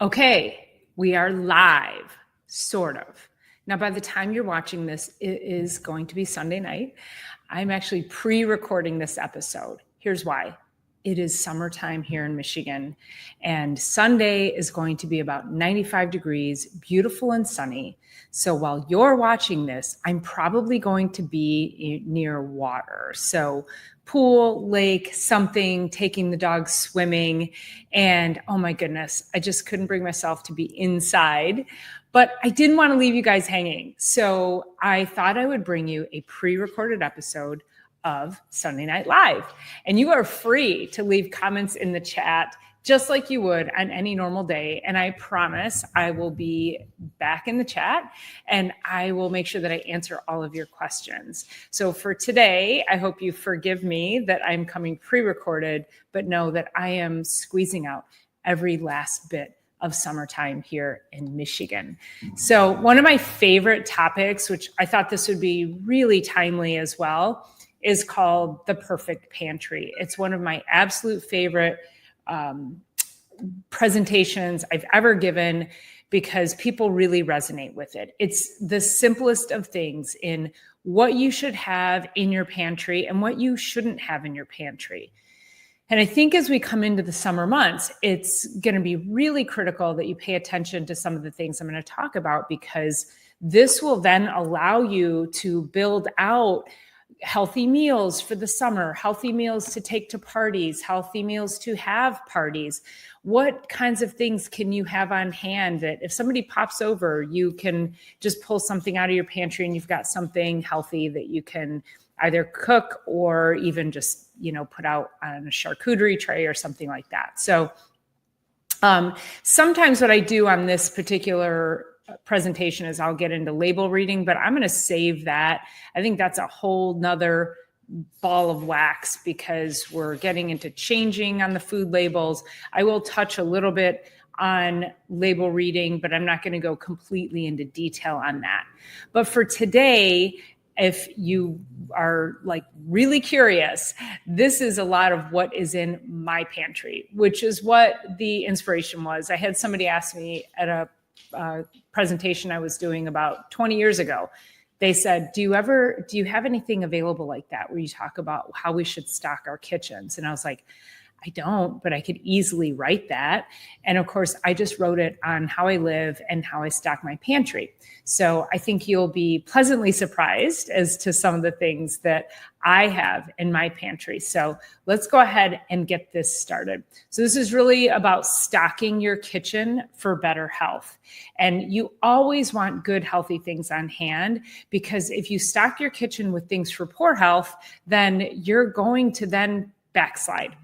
Okay, we are live, sort of. Now, by the time you're watching this, it is going to be Sunday night. I'm actually pre-recording this episode. Here's why. It is summertime here in Michigan, and Sunday is going to be about 95 degrees, beautiful and sunny. So while you're watching this, I'm probably going to be near water. So pool, lake, something, taking the dog swimming. And oh my goodness, I just couldn't bring myself to be inside. But I didn't want to leave you guys hanging. So I thought I would bring you a pre-recorded episode of Sunday Night Live. And you are free to leave comments in the chat just like you would on any normal day. And I promise I will be back in the chat and I will make sure that I answer all of your questions. So for today, I hope you forgive me that I'm coming pre-recorded, but know that I am squeezing out every last bit of summertime here in Michigan. So one of my favorite topics, which I thought this would be really timely as well, is called the Perfect Pantry. It's one of my absolute favorite presentations I've ever given because people really resonate with it. It's the simplest of things in what you should have in your pantry and what you shouldn't have in your pantry. And I think as we come into the summer months, it's going to be really critical that you pay attention to some of the things I'm going to talk about, because this will then allow you to build out healthy meals for the summer, healthy meals to take to parties, healthy meals to have parties. What kinds of things can you have on hand that if somebody pops over, you can just pull something out of your pantry and you've got something healthy that you can either cook or even just, put out on a charcuterie tray or something like that. So sometimes what I do on this particular presentation is I'll get into label reading, but I'm going to save that. I think that's a whole nother ball of wax because we're getting into changing on the food labels. I will touch a little bit on label reading, but I'm not going to go completely into detail on that. But for today, if you are really curious, this is a lot of what is in my pantry, which is what the inspiration was. I had somebody ask me at a presentation I was doing about 20 years ago. They said, do you have anything available like that where you talk about how we should stock our kitchens? And I was like, I don't, but I could easily write that. And of course, I just wrote it on how I live and how I stock my pantry. So I think you'll be pleasantly surprised as to some of the things that I have in my pantry. So let's go ahead and get this started. So this is really about stocking your kitchen for better health. And you always want good, healthy things on hand, because if you stock your kitchen with things for poor health, then you're going to then backslide.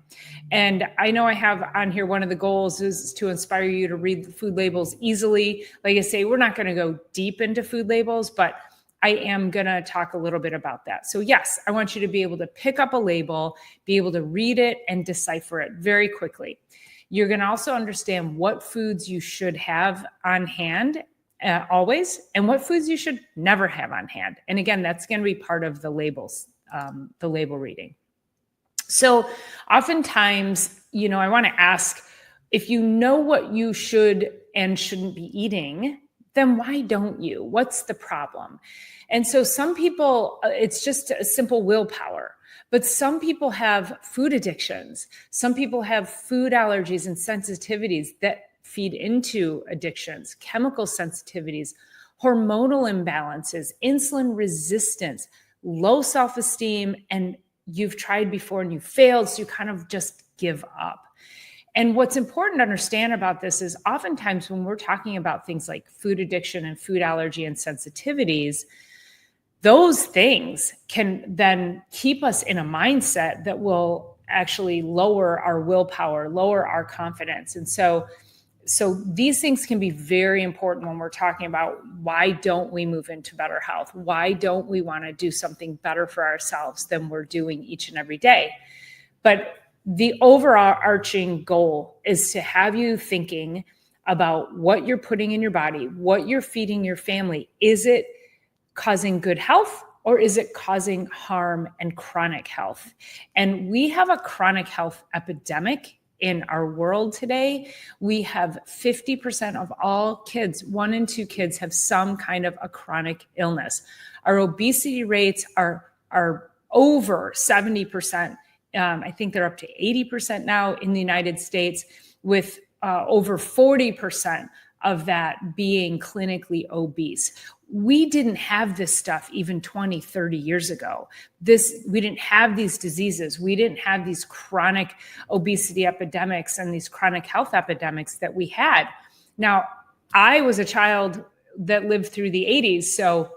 And I know I have on here, one of the goals is to inspire you to read the food labels easily. Like I say, we're not going to go deep into food labels, but I am going to talk a little bit about that. So yes, I want you to be able to pick up a label, be able to read it and decipher it very quickly. You're going to also understand what foods you should have on hand always, and what foods you should never have on hand. And again, that's going to be part of the labels, the label reading. So oftentimes, I want to ask, if you know what you should and shouldn't be eating, then why don't you? What's the problem? And so some people, it's just a simple willpower, but some people have food addictions. Some people have food allergies and sensitivities that feed into addictions, chemical sensitivities, hormonal imbalances, insulin resistance, low self-esteem, and you've tried before and you failed, so you kind of just give up. And what's important to understand about this is oftentimes when we're talking about things like food addiction and food allergy and sensitivities, those things can then keep us in a mindset that will actually lower our willpower, lower our confidence. And so these things can be very important when we're talking about why don't we move into better health? Why don't we want to do something better for ourselves than we're doing each and every day? But the overarching goal is to have you thinking about what you're putting in your body, what you're feeding your family. Is it causing good health, or is it causing harm and chronic health? And we have a chronic health epidemic in our world today. We have 50% of all kids, 1 in 2 kids, have some kind of a chronic illness. Our obesity rates are over 70%. I think they're up to 80% now in the United States, with over 40% of that being clinically obese. We didn't have this stuff even 20, 30 years ago. We didn't have these diseases. We didn't have these chronic obesity epidemics and these chronic health epidemics that we had. Now, I was a child that lived through the 80s, so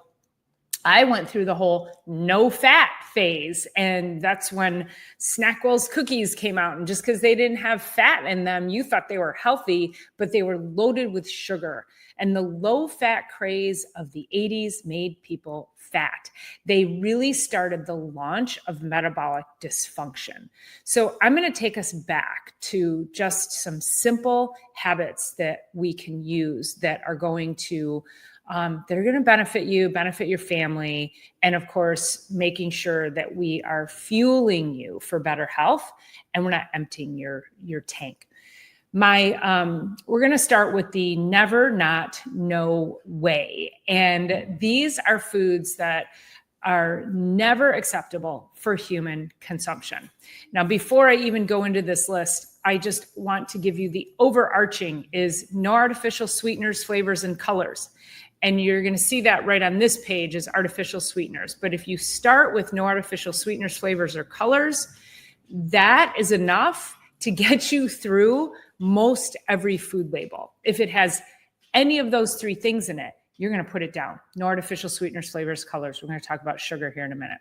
I went through the whole no fat phase. And that's when Snackwell's cookies came out. And just because they didn't have fat in them, you thought they were healthy, but they were loaded with sugar. And the low fat craze of the 80s made people fat. They really started the launch of metabolic dysfunction. So I'm going to take us back to just some simple habits that we can use that are going to benefit you, benefit your family, and of course, making sure that we are fueling you for better health and we're not emptying your tank. We're going to start with the never, not, no way. And these are foods that are never acceptable for human consumption. Now, before I even go into this list, I just want to give you the overarching is no artificial sweeteners, flavors, and colors. And you're going to see that right on this page as artificial sweeteners. But if you start with no artificial sweeteners, flavors, or colors, that is enough to get you through most every food label. If it has any of those 3 things in it, you're going to put it down. No artificial sweeteners, flavors, colors. We're going to talk about sugar here in a minute.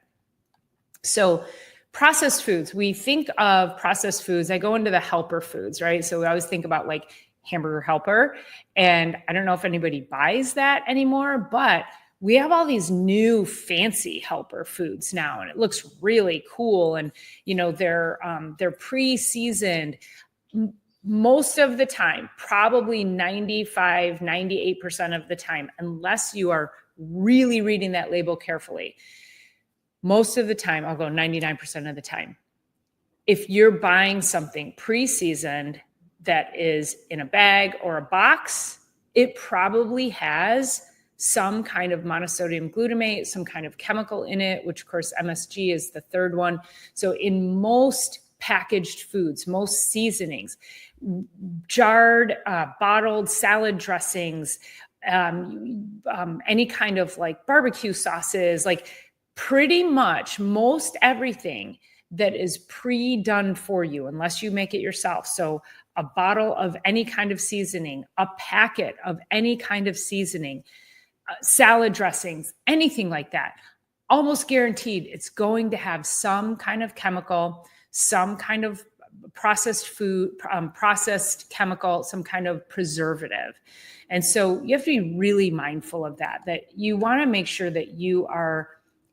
So processed foods, we think of processed foods. I go into the helper foods, right? So we always think about like Hamburger Helper. And I don't know if anybody buys that anymore, but we have all these new fancy helper foods now, and it looks really cool. And, you know, they're pre-seasoned most of the time, probably 95, 98% of the time, unless you are really reading that label carefully. Most of the time, I'll go 99% of the time. If you're buying something pre-seasoned that is in a bag or a box, it probably has some kind of monosodium glutamate, some kind of chemical in it, which of course MSG is the third one. So in most packaged foods, most seasonings, jarred, bottled salad dressings, any kind of like barbecue sauces, like pretty much most everything that is pre-done for you, unless you make it yourself. So a bottle of any kind of seasoning, a packet of any kind of seasoning, salad dressings, anything like that, almost guaranteed it's going to have some kind of chemical, some kind of processed food, processed chemical, some kind of preservative. And so you have to be really mindful of that you want to make sure that you are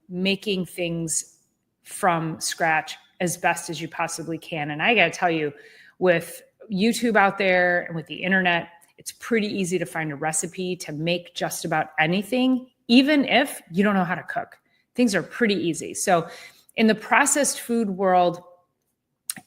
making things from scratch as best as you possibly can. And I got to tell you, with YouTube out there and with the internet, it's pretty easy to find a recipe to make just about anything, even if you don't know how to cook. Things are pretty easy. So in the processed food world,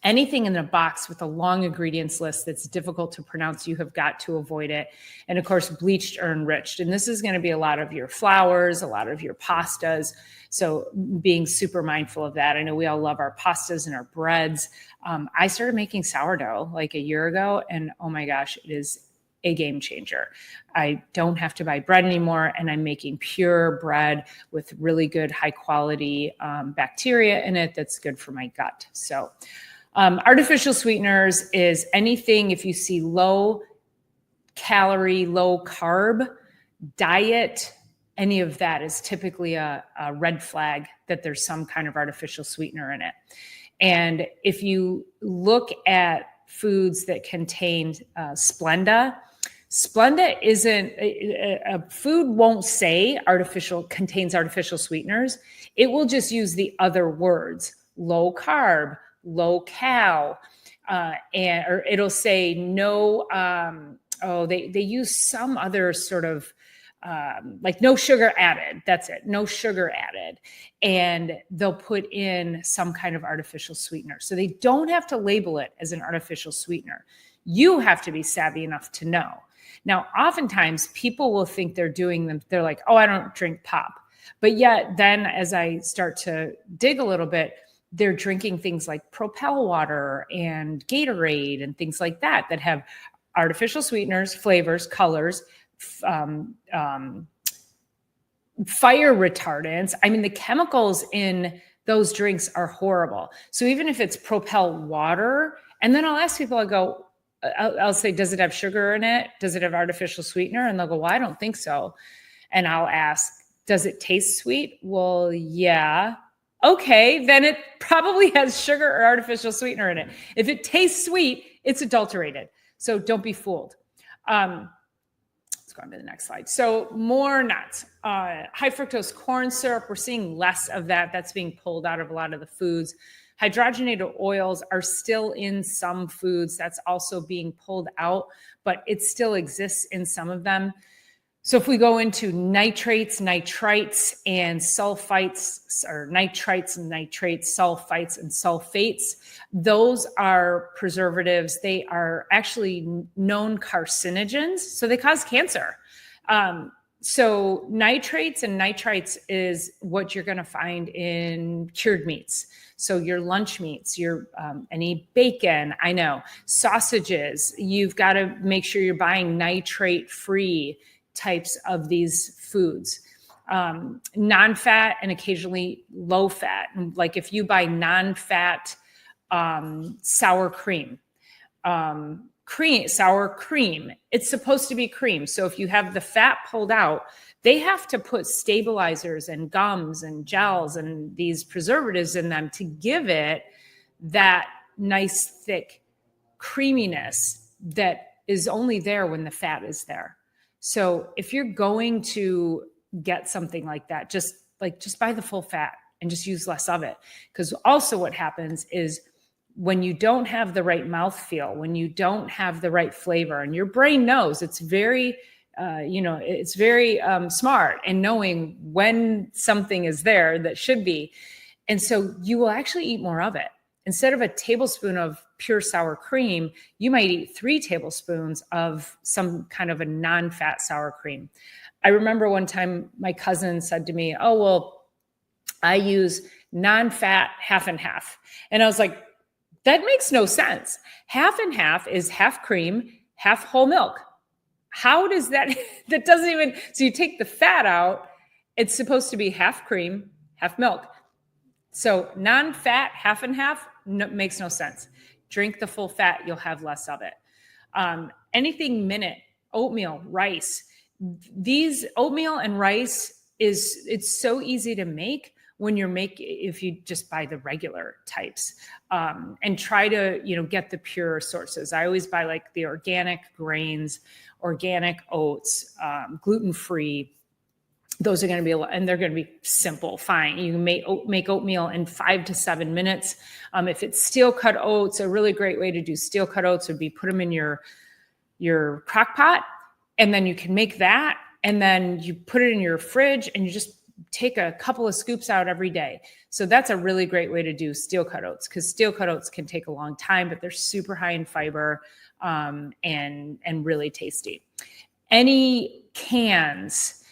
anything in a box with a long ingredients list that's difficult to pronounce, you have got to avoid it. And of course, bleached or enriched. And this is going to be a lot of your flours, a lot of your pastas. So being super mindful of that. I know we all love our pastas and our breads. I started making sourdough like a year ago, and oh my gosh, it is a game changer. I don't have to buy bread anymore, and I'm making pure bread with really good high quality bacteria in it that's good for my gut. So artificial sweeteners is anything, if you see low calorie, low carb diet, any of that is typically a red flag that there's some kind of artificial sweetener in it. And if you look at foods that contain Splenda isn't a food won't say contains artificial sweeteners. It will just use the other words, low carb, low cal, or it'll say no. They use some other sort of like no sugar added. That's it. No sugar added. And they'll put in some kind of artificial sweetener. So they don't have to label it as an artificial sweetener. You have to be savvy enough to know. Now, oftentimes people will think they're doing them. They're like, oh, I don't drink pop. But yet then as I start to dig a little bit, they're drinking things like Propel water and Gatorade and things like that that have artificial sweeteners, flavors, colors, fire retardants. I mean, the chemicals in those drinks are horrible. So even if it's Propel water, and then I'll ask people, I'll say, does it have sugar in it? Does it have artificial sweetener? And they'll go, well, I don't think so. And I'll ask, does it taste sweet? Well, yeah. Okay, then it probably has sugar or artificial sweetener in it. If it tastes sweet, it's adulterated. So don't be fooled. Let's go on to the next slide. So more nuts, high fructose corn syrup. We're seeing less of that. That's being pulled out of a lot of the foods. Hydrogenated oils are still in some foods. That's also being pulled out, but it still exists in some of them. So if we go into nitrates, nitrites, and sulfites, or nitrites and nitrates, sulfites and sulfates, those are preservatives. They are actually known carcinogens, so they cause cancer. So nitrates and nitrites is what you're going to find in cured meats. So your lunch meats, your any bacon, I know, sausages, you've got to make sure you're buying nitrate-free types of these foods. Non-fat and occasionally low fat. Like if you buy non-fat sour cream, sour cream, it's supposed to be cream. So if you have the fat pulled out, they have to put stabilizers and gums and gels and these preservatives in them to give it that nice thick creaminess that is only there when the fat is there. So if you're going to get something like that, just buy the full fat and just use less of it. Because also what happens is when you don't have the right mouthfeel, when you don't have the right flavor, and your brain knows, it's very, it's very smart in knowing when something is there that should be. And so you will actually eat more of it. Instead of a tablespoon of pure sour cream, you might eat 3 tablespoons of some kind of a non-fat sour cream. I remember one time my cousin said to me, oh, well, I use non-fat half and half. And I was like, that makes no sense. Half and half is half cream, half whole milk. How does that, that doesn't even, so you take the fat out, it's supposed to be half cream, half milk. So non-fat, half and half, makes no sense. Drink the full fat, you'll have less of it. Anything minute, oatmeal, rice. These oatmeal and rice it's so easy to make when if you just buy the regular types, and try to, get the pure sources. I always buy like the organic grains, organic oats, gluten-free. Those are going to be, and they're going to be simple, fine. You can make oatmeal in 5 to 7 minutes. If it's steel cut oats, a really great way to do steel cut oats would be put them in your crock pot, and then you can make that, and then you put it in your fridge, and you just take a couple of scoops out every day. So that's a really great way to do steel cut oats, because steel cut oats can take a long time, but they're super high in fiber, and really tasty. Any cans,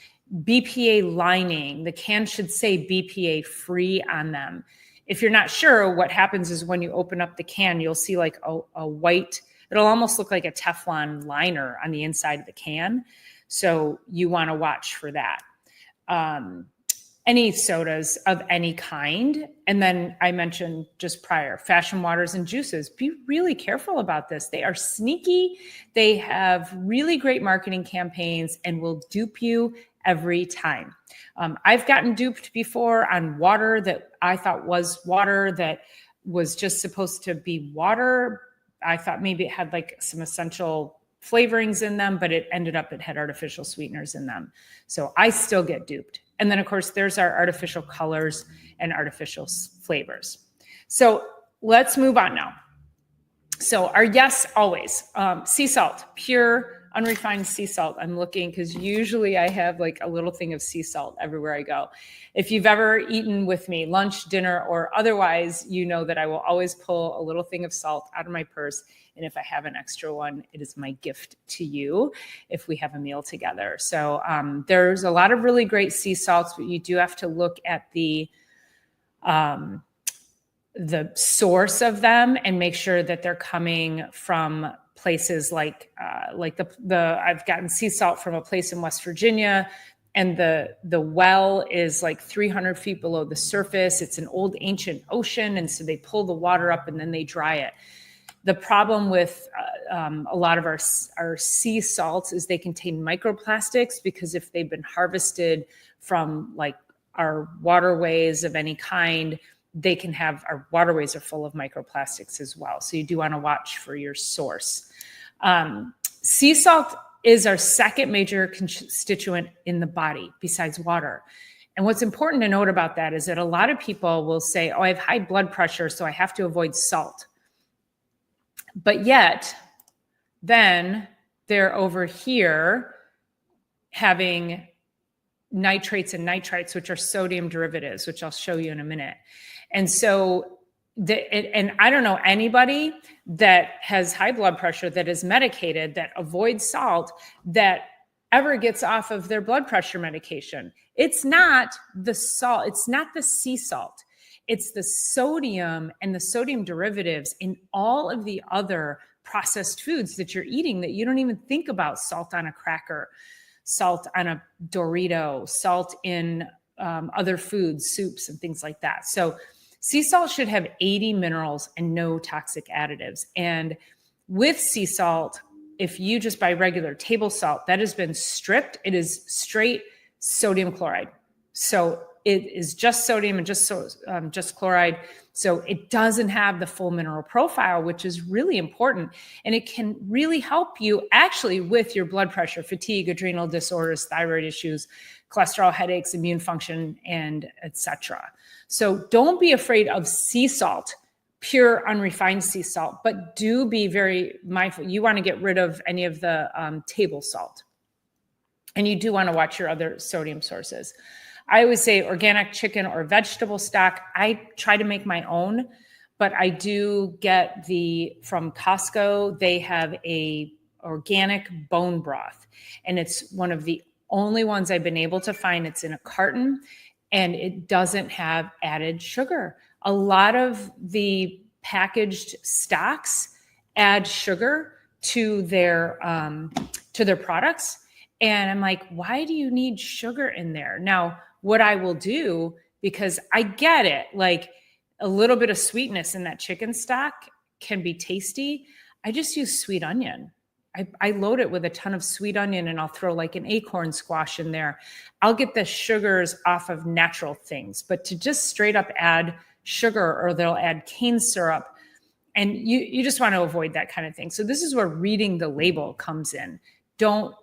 BPA lining, the can should say BPA free on them. If you're not sure, what happens is when you open up the can, you'll see like a white, it'll almost look like a Teflon liner on the inside of the can. So you want to watch for that. Any sodas of any kind. And then I mentioned just prior, fashion waters and juices. Be really careful about this. They are sneaky. They have really great marketing campaigns and will dupe you every time. I've gotten duped before on water that I thought was water that was just supposed to be water. I thought maybe it had like some essential flavorings in them, but it had artificial sweeteners in them. So I still get duped. And then of course there's our artificial colors and artificial flavors. So let's move on now. So our yes, always, sea salt, pure, unrefined sea salt. I'm looking because usually I have like a little thing of sea salt everywhere I go. If you've ever eaten with me, lunch, dinner, or otherwise, you know that I will always pull a little thing of salt out of my purse. And if I have an extra one, it is my gift to you if we have a meal together. So there's a lot of really great sea salts, but you do have to look at the source of them and make sure that they're coming from places like I've gotten sea salt from a place in West Virginia, and the well is like 300 feet below the surface. It's an old ancient ocean, and so they pull the water up and then they dry it. The problem with a lot of our sea salts is they contain microplastics, because if they've been harvested from like our waterways of any kind, they can have, our waterways are full of microplastics as well. So you do want to watch for your source. Sea salt is our second major constituent in the body besides water. And what's important to note about that is that a lot of people will say, oh, I have high blood pressure, so I have to avoid salt. But yet, then they're over here having nitrates and nitrites, which are sodium derivatives, which I'll show you in a minute. And so, and I don't know anybody that has high blood pressure that is medicated, that avoids salt, that ever gets off of their blood pressure medication. It's not the salt, it's not the sea salt. It's the sodium and the sodium derivatives in all of the other processed foods that you're eating that you don't even think about. Salt on a cracker, salt on a Dorito, salt in other foods, soups and things like that. So sea salt should have 80 minerals and no toxic additives. And with sea salt, if you just buy regular table salt, that has been stripped. It is straight sodium chloride. So it is just sodium and just chloride. So it doesn't have the full mineral profile, which is really important. And it can really help you actually with your blood pressure, fatigue, adrenal disorders, thyroid issues, cholesterol, headaches, immune function, and etc. So don't be afraid of sea salt, pure unrefined sea salt, but do be very mindful. You want to get rid of any of the table salt. And you do want to watch your other sodium sources. I always say organic chicken or vegetable stock. I try to make my own, but I do get from Costco, they have a organic bone broth, and it's one of the only ones I've been able to find. It's in a carton and it doesn't have added sugar. A lot of the packaged stocks add sugar to their products. And I'm like, why do you need sugar in there? Now, what I will do, because I get it, like a little bit of sweetness in that chicken stock can be tasty. I just use sweet onion. I load it with a ton of sweet onion, and I'll throw like an acorn squash in there. I'll get the sugars off of natural things, but to just straight up add sugar, or they'll add cane syrup, and you just want to avoid that kind of thing. So this is where reading the label comes in. Don't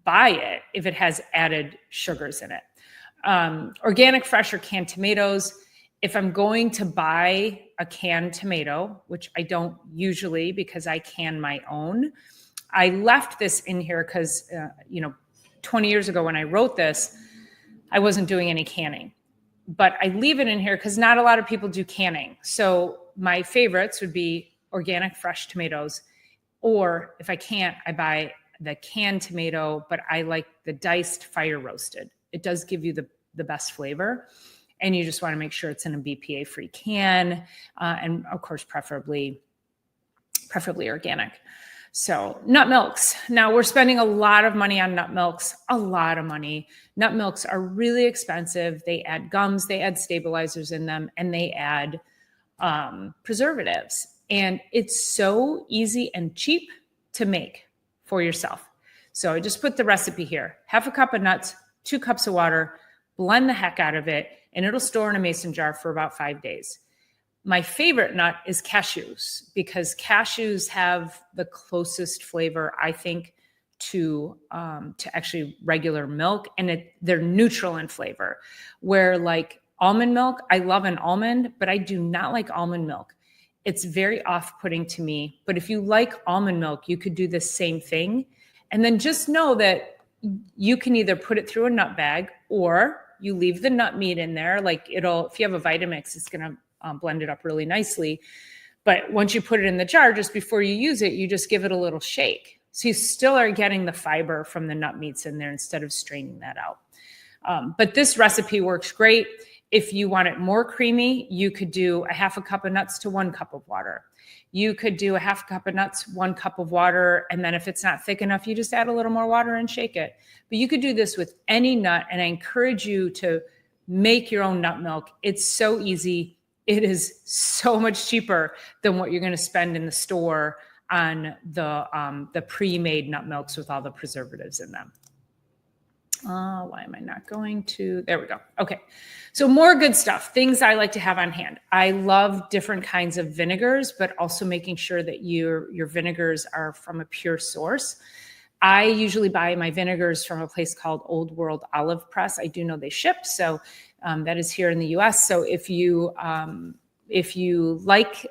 buy it if it has added sugars in it. Organic, fresh, or canned tomatoes. If I'm going to buy a canned tomato, which I don't usually because I can my own, I left this in here because, 20 years ago when I wrote this, I wasn't doing any canning. But I leave it in here because not a lot of people do canning. So my favorites would be organic, fresh tomatoes. Or if I can't, I buy the canned tomato, but I like the diced fire roasted. It does give you the best flavor. And you just want to make sure it's in a BPA-free can. And of course, preferably organic. So nut milks. Now we're spending a lot of money on nut milks, a lot of money. Nut milks are really expensive. They add gums, they add stabilizers in them, and they add preservatives. And it's so easy and cheap to make for yourself. So I just put the recipe here. Half a cup of nuts, 2 cups of water, blend the heck out of it, and it'll store in a mason jar for about 5 days. My favorite nut is cashews, because cashews have the closest flavor, I think, to actually regular milk, and they're neutral in flavor. Where like almond milk, I love an almond, but I do not like almond milk. It's very off-putting to me. But if you like almond milk, you could do the same thing And then just know that you can either put it through a nut bag or you leave the nut meat in there. Like if you have a Vitamix, it's going to blend it up really nicely. But once you put it in the jar, just before you use it, you just give it a little shake. So you still are getting the fiber from the nut meats in there instead of straining that out. But this recipe works great. If you want it more creamy, you could do a half a cup of nuts to 1 cup of water. You could do a half cup of nuts, 1 cup of water. And then if it's not thick enough, you just add a little more water and shake it. But you could do this with any nut. And I encourage you to make your own nut milk. It's so easy. It is so much cheaper than what you're going to spend in the store on the pre-made nut milks with all the preservatives in them. Why am I not going to? There we go. Okay. So more good stuff, things I like to have on hand. I love different kinds of vinegars, but also making sure that your vinegars are from a pure source. I usually buy my vinegars from a place called Old World Olive Press. I do know they ship. So that is here in the US. So if you like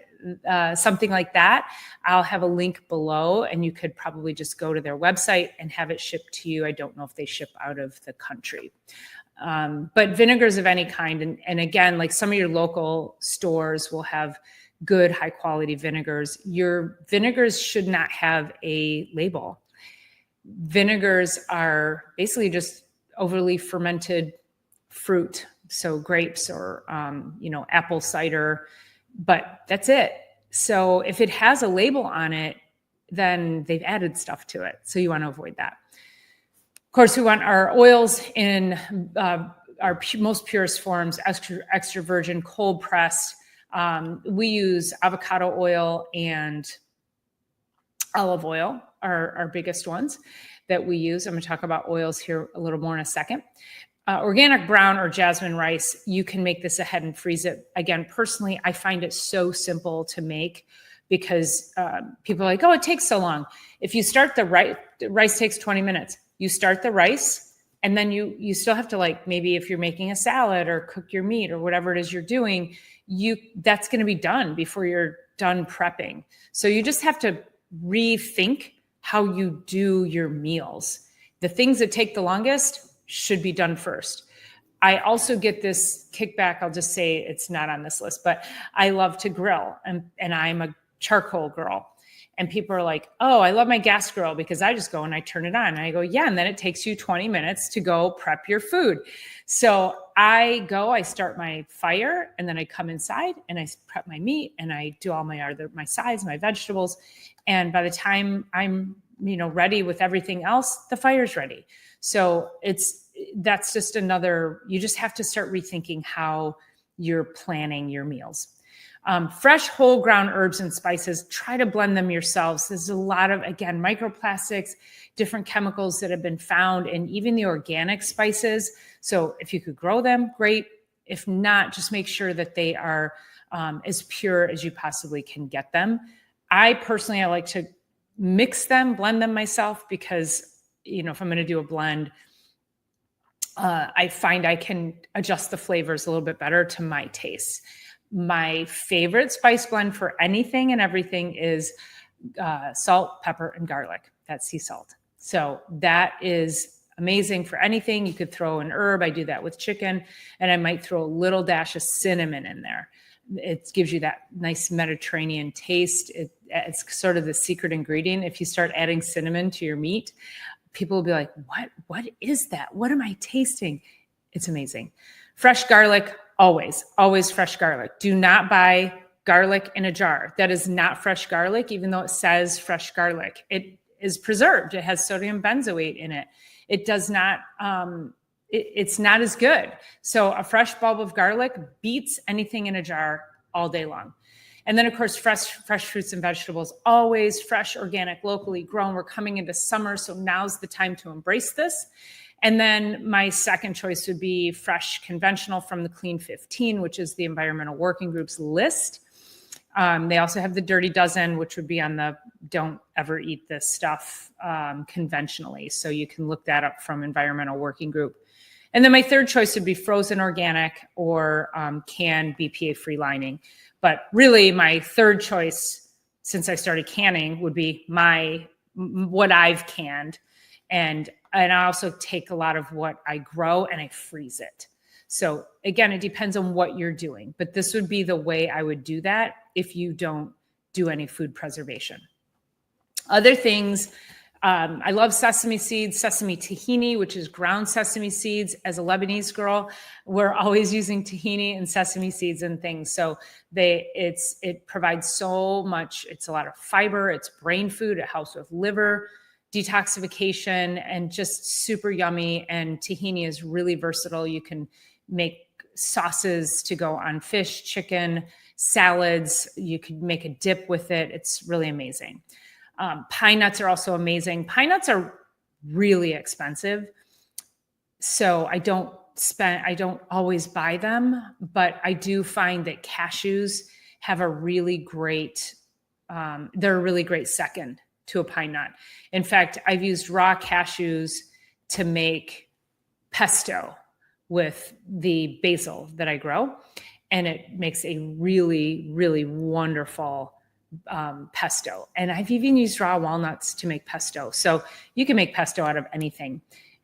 something like that, I'll have a link below and you could probably just go to their website and have it shipped to you. I don't know if they ship out of the country. But vinegars of any kind. And again, like some of your local stores will have good high quality vinegars. Your vinegars should not have a label. Vinegars are basically just overly fermented fruit. So grapes or, apple cider, but that's it. So if it has a label on it, then they've added stuff to it. So you want to avoid that. Of course, we want our oils in our most purest forms, extra virgin, cold pressed. We use avocado oil and olive oil are our biggest ones that we use. I'm going to talk about oils here a little more in a second. Organic brown or jasmine rice, you can make this ahead and freeze it. Again, personally, I find it so simple to make because people are like, oh, it takes so long. If you start the rice takes 20 minutes. You start the rice and then you still have to, maybe if you're making a salad or cook your meat or whatever it is you're doing, that's going to be done before you're done prepping. So you just have to rethink how you do your meals. The things that take the longest should be done first. I also get this kickback. I'll just say it's not on this list, but I love to grill and I'm a charcoal girl. And people are like, oh, I love my gas grill because I just go and I turn it on. And I go, yeah. And then it takes you 20 minutes to go prep your food. So I start my fire and then I come inside and I prep my meat and I do all my sides, my vegetables. And by the time I'm, ready with everything else, the fire's ready. So that's just you just have to start rethinking how you're planning your meals. Fresh whole ground herbs and spices, try to blend them yourselves. There's a lot of, again, microplastics, different chemicals that have been found in even the organic spices. So if you could grow them, great. If not, just make sure that they are as pure as you possibly can get them. I like to mix them, blend them myself because, if I'm going to do a blend, I find I can adjust the flavors a little bit better to my taste. My favorite spice blend for anything and everything is salt, pepper, and garlic. That's sea salt. So that is amazing for anything. You could throw an herb. I do that with chicken, and I might throw a little dash of cinnamon in there. It gives you that nice Mediterranean taste. It's sort of the secret ingredient. If you start adding cinnamon to your meat, people will be like, what is that? What am I tasting? It's amazing. Fresh garlic, always fresh garlic. Do not buy garlic in a jar. That is not fresh garlic, even though it says fresh garlic. It is preserved. It has sodium benzoate in it. It does not, it's not as good. So a fresh bulb of garlic beats anything in a jar all day long. And then, of course, fresh fruits and vegetables, always fresh, organic, locally grown. We're coming into summer, so now's the time to embrace this. And then my second choice would be fresh conventional from the Clean 15, which is the Environmental Working Group's list. They also have the Dirty Dozen, which would be on the don't ever eat this stuff conventionally. So you can look that up from Environmental Working Group. And then my third choice would be frozen organic or canned BPA-free lining. But really my third choice, since I started canning, would be my what I've canned. And I also take a lot of what I grow and I freeze it. So again, it depends on what you're doing, but this would be the way I would do that if you don't do any food preservation. Other things, I love sesame seeds, sesame tahini, which is ground sesame seeds. As a Lebanese girl, we're always using tahini and sesame seeds and things. So it provides so much. It's a lot of fiber. It's brain food. It helps with liver detoxification and just super yummy. And tahini is really versatile. You can make sauces to go on fish, chicken, salads. You could make a dip with it. It's really amazing. Pine nuts are also amazing. Pine nuts are really expensive. So I don't always buy them, but I do find that cashews have a really great, they're a really great second to a pine nut. In fact, I've used raw cashews to make pesto with the basil that I grow, and it makes a really, really wonderful pesto. And I've even used raw walnuts to make pesto. So you can make pesto out of anything,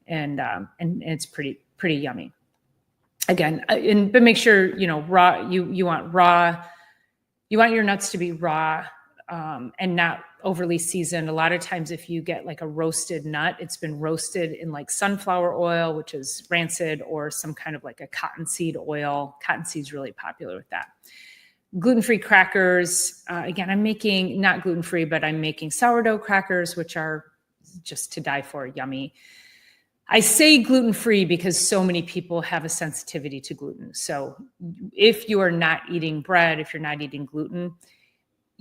and it's pretty yummy. Again, but make sure, raw, you want your nuts to be raw, and not overly seasoned. A lot of times if you get like a roasted nut, it's been roasted in like sunflower oil, which is rancid, or some kind of like a cottonseed oil. Cottonseed's really popular with that. Gluten-free crackers. Again, I'm making not gluten-free, but I'm making sourdough crackers, which are just to die for, yummy. I say gluten-free because so many people have a sensitivity to gluten. So if you are not eating bread, if you're not eating gluten,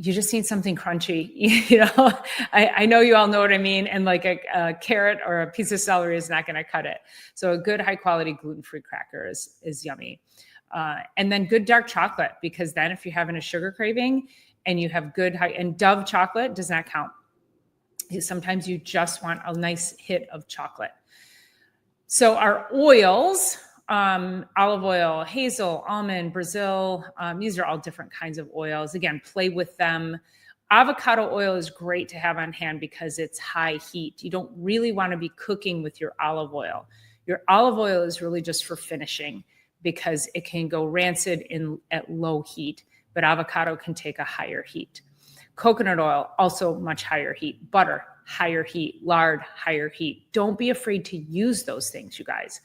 you just need something crunchy. I know you all know what I mean. And like a carrot or a piece of celery is not going to cut it. So a good high quality gluten-free cracker is yummy. And then good dark chocolate, because then if you're having a sugar craving and you have good and Dove chocolate does not count. Sometimes you just want a nice hit of chocolate. So our oils, olive oil, hazel, almond, Brazil, these are all different kinds of oils. Again, play with them. Avocado oil is great to have on hand because it's high heat. You don't really want to be cooking with your olive oil. Your olive oil is really just for finishing, because it can go rancid at low heat, but avocado can take a higher heat. Coconut oil, also much higher heat. Butter, higher heat. Lard, higher heat. Don't be afraid to use those things, you guys.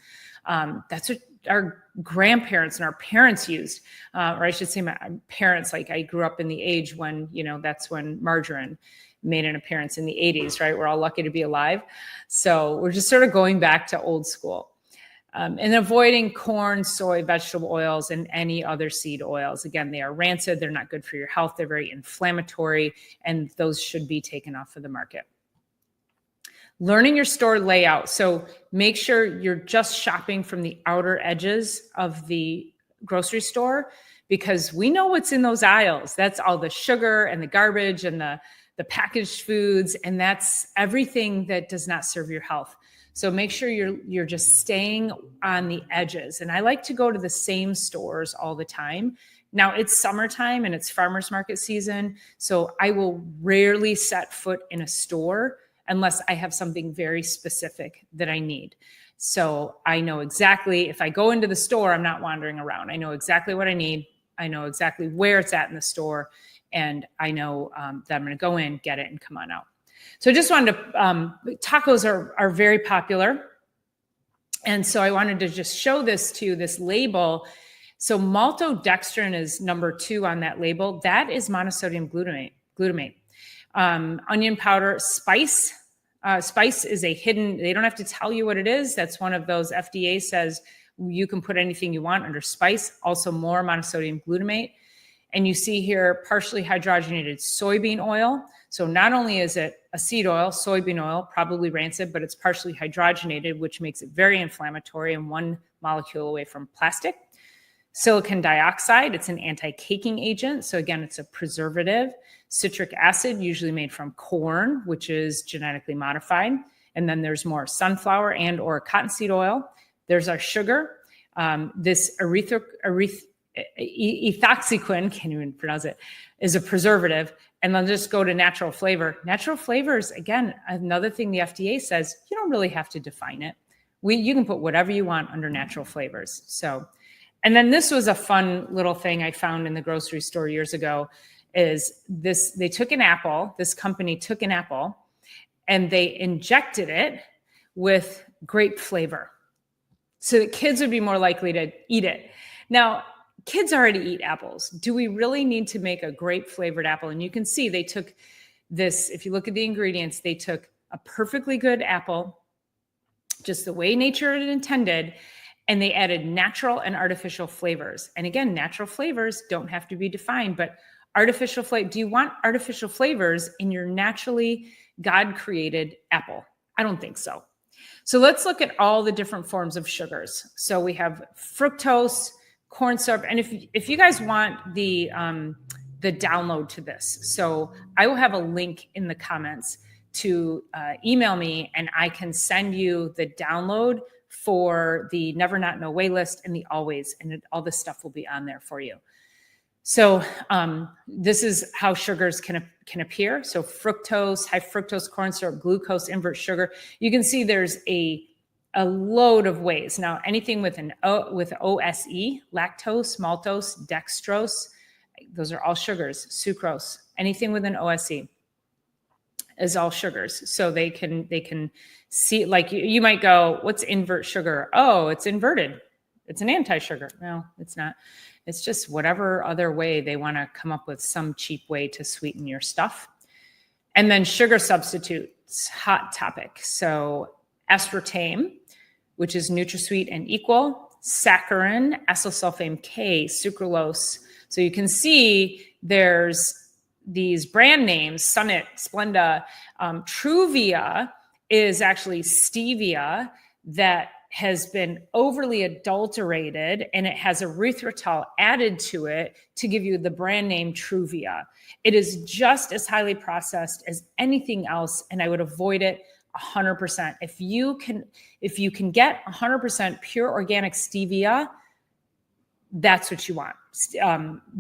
That's what our grandparents and our parents used, or I should say my parents. Like I grew up in the age when, that's when margarine made an appearance in the 80s, right? We're all lucky to be alive. So we're just sort of going back to old school. And avoiding corn, soy, vegetable oils, and any other seed oils. Again, they are rancid. They're not good for your health. They're very inflammatory, and those should be taken off of the market. Learning your store layout. So make sure you're just shopping from the outer edges of the grocery store, because we know what's in those aisles. That's all the sugar and the garbage and the packaged foods, and that's everything that does not serve your health. So make sure you're just staying on the edges. And I like to go to the same stores all the time. Now it's summertime and it's farmers market season. So I will rarely set foot in a store unless I have something very specific that I need. So I know exactly, if I go into the store, I'm not wandering around. I know exactly what I need. I know exactly where it's at in the store. And I know that I'm going to go in, get it, and come on out. So I just wanted to, tacos are very popular. And so I wanted to just show this label. So maltodextrin is number 2 on that label. That is monosodium glutamate. Onion powder, spice. Spice is a hidden, they don't have to tell you what it is. That's one of those, FDA says you can put anything you want under spice. Also more monosodium glutamate. And you see here partially hydrogenated soybean oil. So not only is it a seed oil, soybean oil, probably rancid, but it's partially hydrogenated, which makes it very inflammatory and 1 molecule away from plastic. Silicon dioxide, it's an anti-caking agent. So again, it's a preservative. Citric acid, usually made from corn, which is genetically modified. And then there's more sunflower and or cottonseed oil. There's our sugar. This ethoxyquin, can't even pronounce it, is a preservative. And they'll just go to natural flavor. Natural flavors, again, another thing the FDA says, you don't really have to define it. You can put whatever you want under natural flavors. So, and then this was a fun little thing I found in the grocery store years ago, is this, they took an apple, this company took an apple and they injected it with grape flavor so that kids would be more likely to eat it. Now, kids already eat apples. Do we really need to make a grape flavored apple? And you can see they took this, if you look at the ingredients, they took a perfectly good apple, just the way nature had intended, and they added natural and artificial flavors. And again, natural flavors don't have to be defined, but artificial flavor, do you want artificial flavors in your naturally God-created apple? I don't think so. So let's look at all the different forms of sugars. So we have fructose, corn syrup, and if you guys want the download to this, so I will have a link in the comments to email me, and I can send you the download for the Never Not No Way list and the Always, and all this stuff will be on there for you. So this is how sugars can appear. So fructose, high fructose corn syrup, glucose, invert sugar. You can see there's a load of ways. Now, anything with with OSE, lactose, maltose, dextrose, those are all sugars. Sucrose, anything with an OSE is all sugars. So they can see, like you might go, what's invert sugar? Oh, it's inverted. It's an anti-sugar. No, it's not. It's just whatever other way they want to come up with some cheap way to sweeten your stuff. And then sugar substitutes, hot topic. So aspartame, which is NutraSweet and equal, saccharin, acyl K, sucralose. So you can see there's these brand names, Sunnit, Splenda. Truvia is actually stevia that has been overly adulterated, and it has erythritol added to it to give you the brand name Truvia. It is just as highly processed as anything else, and I would avoid it 100%. If you can get 100% pure organic stevia, that's what you want,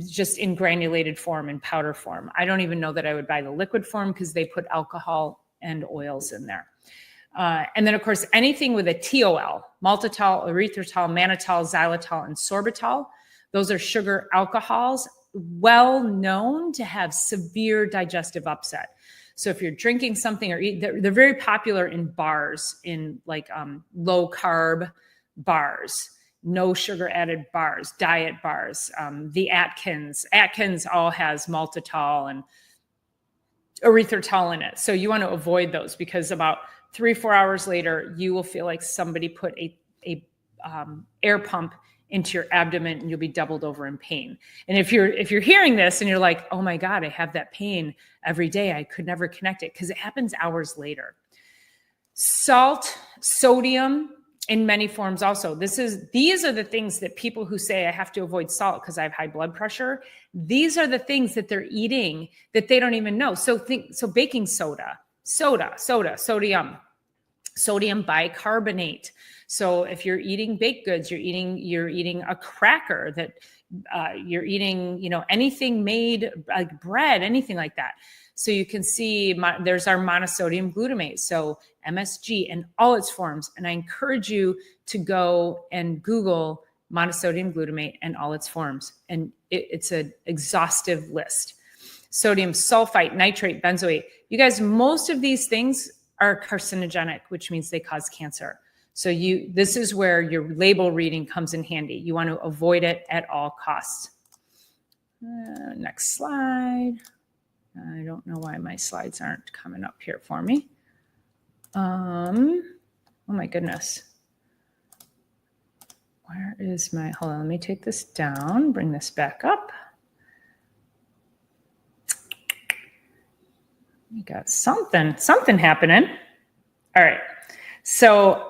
just in granulated form, in powder form. I don't even know that I would buy the liquid form because they put alcohol and oils in there. And then, of course, anything with a TOL, maltitol, erythritol, mannitol, xylitol, and sorbitol, those are sugar alcohols well known to have severe digestive upset. So if you're drinking something or eat, they're very popular in bars, in like low carb bars, no sugar added bars, diet bars. The Atkins all has maltitol and erythritol in it. So you want to avoid those, because about 3-4 hours later, you will feel like somebody put a air pump into your abdomen, and you'll be doubled over in pain. And if you're hearing this and you're like, oh my God, I have that pain every day, I could never connect it, because it happens hours later. Salt, sodium in many forms also. These are the things that people who say I have to avoid salt because I have high blood pressure, these are the things that they're eating that they don't even know. So baking soda, sodium bicarbonate. So if you're eating baked goods, you're eating a cracker, that you're eating, anything made like bread, anything like that. So you can see there's our monosodium glutamate. So MSG in all its forms. And I encourage you to go and Google monosodium glutamate and all its forms. And it's an exhaustive list. Sodium sulfite, nitrate, benzoate. You guys, most of these things are carcinogenic, which means they cause cancer. So this is where your label reading comes in handy. You want to avoid it at all costs. Next slide. I don't know why my slides aren't coming up here for me. Oh my goodness. Where is hold on, let me take this down, bring this back up. We got something happening. All right. So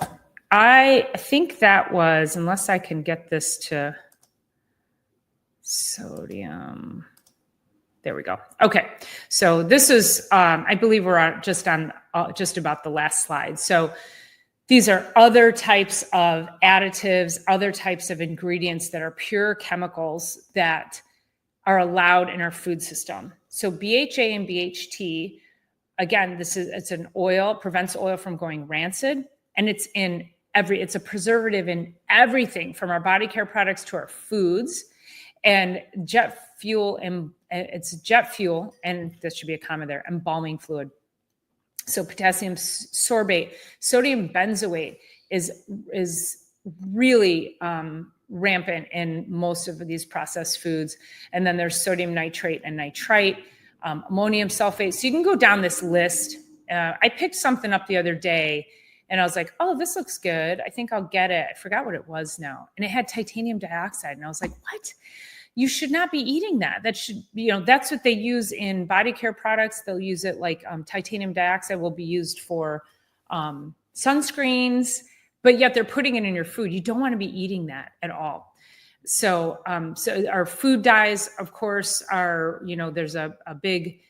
I think that was, unless I can get this to sodium. There we go. Okay. So this is, I believe we're just about the last slide. So these are other types of additives, other types of ingredients that are pure chemicals that are allowed in our food system. So BHA and BHT, again, it's an oil, prevents oil from going rancid, and it's a preservative in everything from our body care products to our foods, and jet fuel, and it's jet fuel, and this should be a comma there, embalming fluid. So potassium sorbate, sodium benzoate is really rampant in most of these processed foods. And then there's sodium nitrate and nitrite, ammonium sulfate. So you can go down this list. I picked something up the other day and I was like, oh, this looks good. I think I'll get it. I forgot what it was now. And it had titanium dioxide. And I was like, what? You should not be eating that. That should, that's what they use in body care products. They'll use it like titanium dioxide will be used for sunscreens, but yet they're putting it in your food. You don't want to be eating that at all. So our food dyes, of course, are, there's a big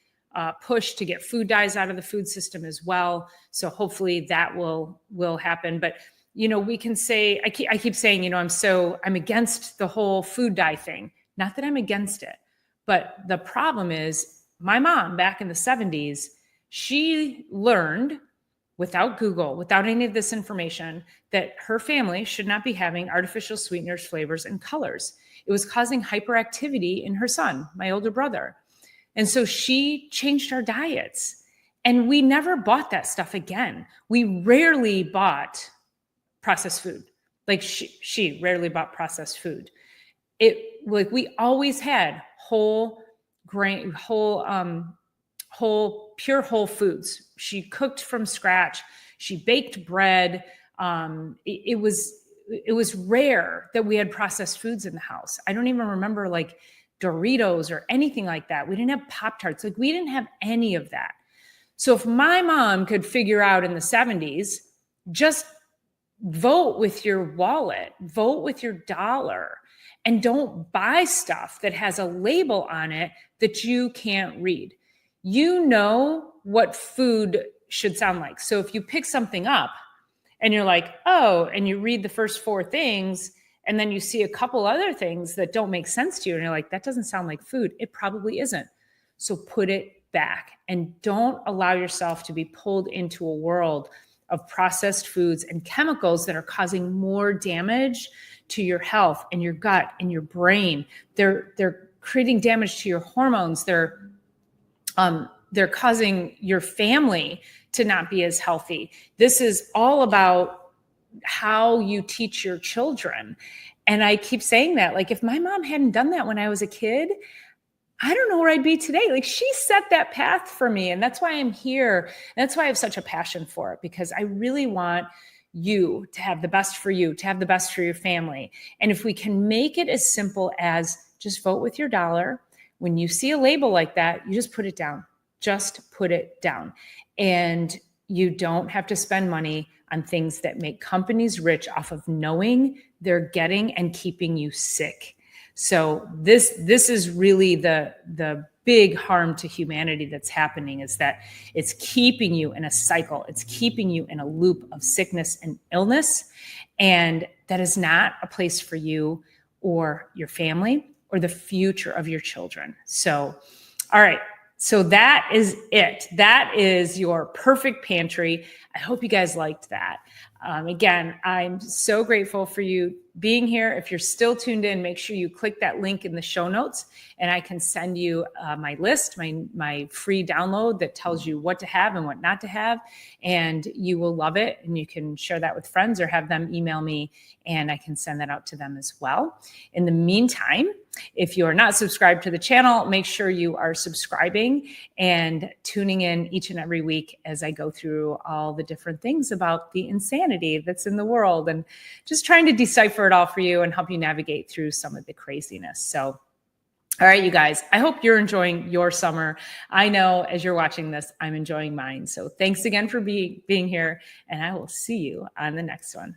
push to get food dyes out of the food system as well. So hopefully that will happen. But, we can say, I keep saying, I'm against the whole food dye thing. Not that I'm against it, but the problem is my mom back in the 70s, she learned without Google, without any of this information, that her family should not be having artificial sweeteners, flavors, and colors. It was causing hyperactivity in her son, my older brother. And so she changed our diets and we never bought that stuff again. We rarely bought processed food. Like she rarely bought processed food. We always had whole grain, pure whole foods. She cooked from scratch. She baked bread. It was rare that we had processed foods in the house. I don't even remember like Doritos or anything like that. We didn't have Pop-Tarts. Like we didn't have any of that. So if my mom could figure out in the 70s, just vote with your wallet, vote with your dollar. And don't buy stuff that has a label on it that you can't read. You know what food should sound like. So if you pick something up and you're like, oh, and you read the first 4 things, and then you see a couple other things that don't make sense to you, and you're like, that doesn't sound like food. It probably isn't. So put it back and don't allow yourself to be pulled into a world of processed foods and chemicals that are causing more damage to your health and your gut and your brain. They're creating damage to your hormones. They're causing your family to not be as healthy. This is all about how you teach your children. And I keep saying that, like, if my mom hadn't done that when I was a kid, I don't know where I'd be today. Like, she set that path for me. And that's why I'm here. And that's why I have such a passion for it, because I really want you to have the best for you, to have the best for your family. And if we can make it as simple as just vote with your dollar, when you see a label like that, you just put it down. Just put it down. And you don't have to spend money on things that make companies rich off of knowing they're getting and keeping you sick. So this is really the big harm to humanity that's happening, is that it's keeping you in a cycle. It's keeping you in a loop of sickness and illness. And that is not a place for you or your family or the future of your children. So, all right. So that is it. That is your perfect pantry. I hope you guys liked that. Again, I'm so grateful for you being here. If you're still tuned in, make sure you click that link in the show notes and I can send you my list, my free download that tells you what to have and what not to have. And you will love it. And you can share that with friends or have them email me and I can send that out to them as well. In the meantime, if you are not subscribed to the channel, make sure you are subscribing and tuning in each and every week as I go through all the different things about the insanity that's in the world and just trying to decipher it all for you and help you navigate through some of the craziness. So, all right, you guys, I hope you're enjoying your summer. I know as you're watching this, I'm enjoying mine. So thanks again for being here, and I will see you on the next one.